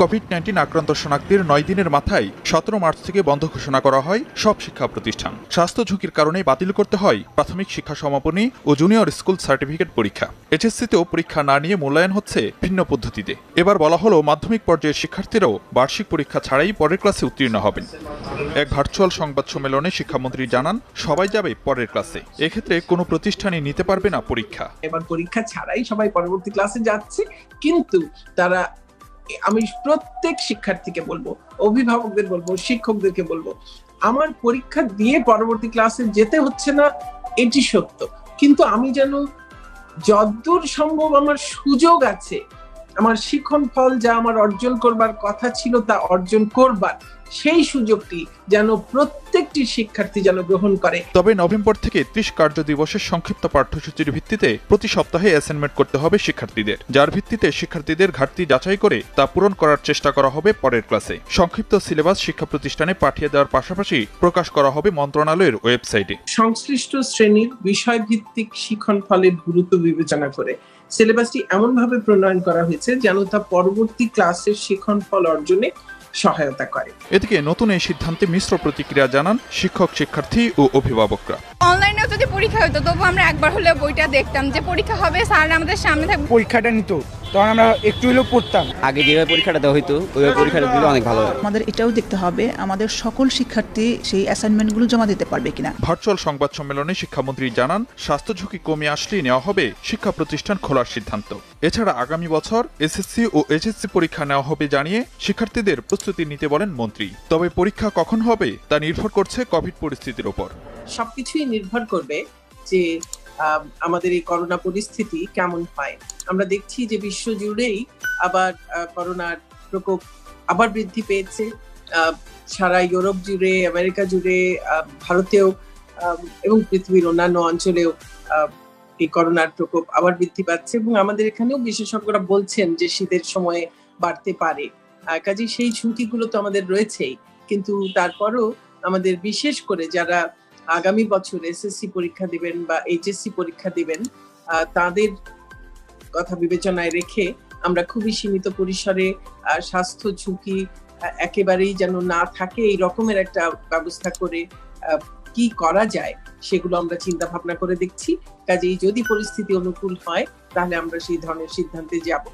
COVID-19 আক্রান্ত শনাক্তের 9 দিনের মাথায় 17 মার্চ থেকে বন্ধ ঘোষণা করা হয় সব শিক্ষা প্রতিষ্ঠান। স্বাস্থ্য ঝুঁকির কারণে বাতিল করতে হয় প্রাথমিক শিক্ষা সমাপনী ও জুনিয়র স্কুল সার্টিফিকেট পরীক্ষা। এইচএসসিতেও পরীক্ষা না নিয়ে মূল্যায়ন হচ্ছে ভিন্ন পদ্ধতিতে। এবার বলা হলো মাধ্যমিক পর্যায়ের শিক্ষার্থীরাও বার্ষিক পরীক্ষা ছাড়াই পরের ক্লাসে উত্তীর্ণ হবেন। এক ভার্চুয়াল সংবাদ সম্মেলনে শিক্ষামন্ত্রী জানান, সবাই যাবে পরের ক্লাসে। এক্ষেত্রে কোনো প্রতিষ্ঠানই নিতে পারবে না পরীক্ষা। এবার পরীক্ষা ছাড়াই সবাই পরবর্তী ক্লাসে যাচ্ছে, কিন্তু তারা, আমি প্রত্যেক শিক্ষার্থীকে বলবো, অভিভাবকদের বলবো, শিক্ষকদেরকে বলবো, আমার পরীক্ষা দিয়ে পরবর্তী ক্লাসে যেতে হচ্ছে না, এটি সত্য, কিন্তু আমি যেন যতদূর সম্ভব আমার সুযোগ আছে, আমার শিক্ষণ ফল যা আমার অর্জন করবার কথা ছিল তা অর্জন করবার সেই সুযোগটি যেন প্রত্যেকটি শিক্ষার্থী যেন গ্রহণ করে। তবে নভেম্বর থেকে 30 কার্য দিবসের সংক্ষিপ্ত পাঠ্যসূচির ভিত্তিতে প্রতি সপ্তাহে অ্যাসাইনমেন্ট করতে হবে শিক্ষার্থীদের, যার ভিত্তিতে শিক্ষার্থীদের ঘাটতি যাচাই করে তা পূরণ করার চেষ্টা করা হবে পরের ক্লাসে। সংক্ষিপ্ত সিলেবাস শিক্ষা প্রতিষ্ঠানে পাঠিয়ে দেওয়ার পাশাপাশি প্রকাশ করা হবে মন্ত্রণালয়ের ওয়েবসাইটে। সংশ্লিষ্ট শ্রেণীর বিষয়ভিত্তিক শিক্ষণ ফলের গুরুত্ব বিবেচনা করে সিলেবাসটি এমনভাবে প্রণয়ন করা হয়েছে যেন তা পরবর্তী ক্লাসের শিক্ষণ ফল অর্জনে সহায়তা করে। এদিকে নতুন এই সিদ্ধান্তে মিশ্র প্রতিক্রিয়া জানান শিক্ষক, শিক্ষার্থী ও অভিভাবকরা। অনলাইনেও যদি পরীক্ষা হতো তবু আমরা একবার হলেও বইটা দেখতাম যে পরীক্ষা হবে, স্যার আমাদের সামনে থাকবে, পরীক্ষাটা নিত, তখন আমরা একটু হলেও পড়তাম। আগে যেভাবে পরীক্ষাটা দেওয়া হতো ওইভাবে পরীক্ষাটা দিলে অনেক ভালো হয়। আমাদের এটাও দেখতে হবে আমাদের সকল শিক্ষার্থী সেই অ্যাসাইনমেন্টগুলো জমা দিতে পারবে কিনা। ভার্চুয়াল সংবাদ সম্মেলনে শিক্ষামন্ত্রী জানান, স্বাস্থ্য ঝুঁকি কমে আসলেই নেওয়া হবে শিক্ষা প্রতিষ্ঠান খোলার সিদ্ধান্ত। এছাড়া আগামী বছর এসএসসি ও এইচএসসি পরীক্ষা নেওয়া হবে জানিয়ে শিক্ষার্থীদের প্রস্তুতি নিতে বলেন মন্ত্রী। তবে পরীক্ষা কখন হবে তা নির্ভর করছে কোভিড পরিস্থিতির উপর। সবকিছুই নির্ভর করবে যে আমাদের এই করোনা পরিস্থিতি কেমন হয়। আমরা দেখছি যে বিশ্ব জুড়েই আবার করোনার প্রকোপ আবার বৃদ্ধি পেয়েছে। সারা ইউরোপ জুড়ে, আমেরিকা জুড়ে, ভারতেও এবং পৃথিবীর অন্যান্য অঞ্চলেও এই করোনার প্রকোপ আবার বৃদ্ধি পাচ্ছে এবং আমাদের এখানেও বিশেষজ্ঞরা বলছেন যে শীতের সময়ে বাড়তে পারে। কাজেই সেই ঝুঁকিগুলো তো আমাদের রয়েছেই, কিন্তু তারপরও আমাদের বিশেষ করে যারা আগামী বছর এসএসসি পরীক্ষা দিবেন বা এইচএসসি পরীক্ষা দিবেন, তাদের কথা বিবেচনায় রেখে আমরা খুবই সীমিত পরিসরে স্বাস্থ্য ঝুঁকি একেবারেই যেন না থাকে এই রকমের একটা ব্যবস্থা করে কি করা যায় সেগুলো আমরা চিন্তা ভাবনা করে দেখছি। কাজেই যদি পরিস্থিতি অনুকূল হয় তাহলে আমরা সেই ধরনের সিদ্ধান্তে যাব।